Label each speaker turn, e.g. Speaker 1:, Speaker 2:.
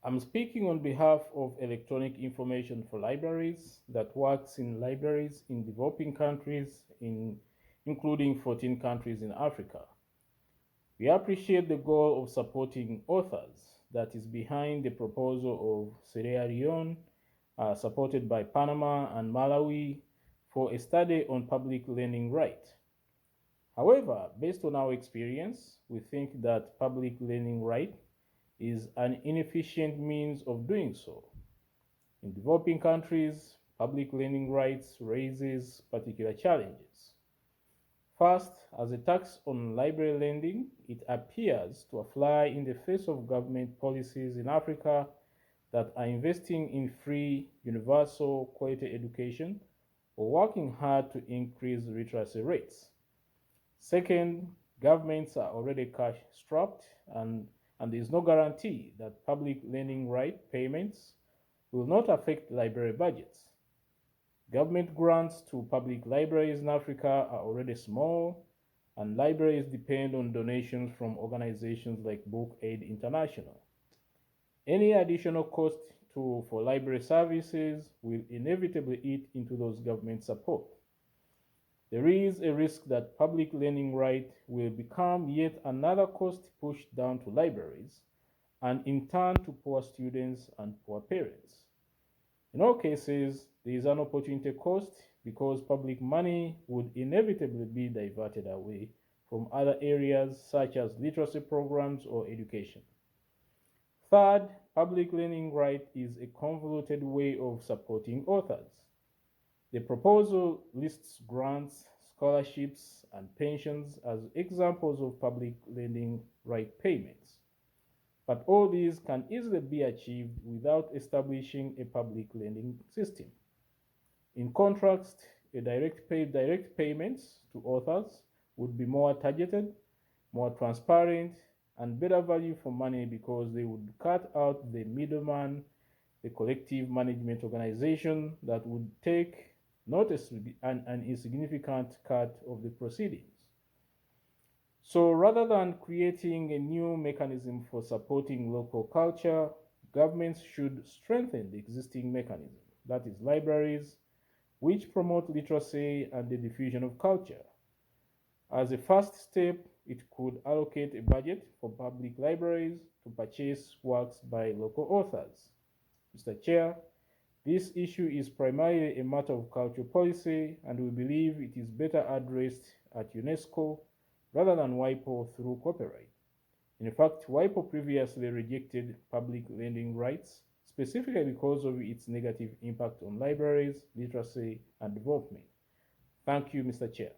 Speaker 1: I'm speaking on behalf of Electronic Information for Libraries that works in libraries in developing countries, including 14 countries in Africa. We appreciate the goal of supporting authors that is behind the proposal of Sierra Leone, supported by Panama and Malawi, for a study on public learning right. However, based on our experience, we think that public learning right is an inefficient means of doing so. In developing countries, public learning rights raises particular challenges. First, as a tax on library lending, it appears to fly in the face of government policies in Africa that are investing in free, universal, quality education or working hard to increase literacy rates. Second, governments are already cash strapped and there is no guarantee that public learning right payments will not affect library budgets. Government grants to public libraries in Africa are already small, and libraries depend on donations from organizations like Book Aid International. Any additional cost for library services will inevitably eat into those government support. There is a risk that public learning right will become yet another cost pushed down to libraries and in turn to poor students and poor parents. In all cases, there is an opportunity cost because public money would inevitably be diverted away from other areas such as literacy programs or education. Third, public learning right is a convoluted way of supporting authors. The proposal lists grants, scholarships, and pensions as examples of public lending right payments. But all these can easily be achieved without establishing a public lending system. In contrast, direct payments to authors would be more targeted, more transparent, and better value for money because they would cut out the middleman, the collective management organization that would take not an insignificant cut of the proceedings. So rather than creating a new mechanism for supporting local culture, governments should strengthen the existing mechanism, that is, libraries, which promote literacy and the diffusion of culture. As a first step, it could allocate a budget for public libraries to purchase works by local authors. Mr. Chair, this issue is primarily a matter of cultural policy, and we believe it is better addressed at UNESCO rather than WIPO through copyright. In fact, WIPO previously rejected public lending rights specifically because of its negative impact on libraries, literacy, and development. Thank you, Mr. Chair.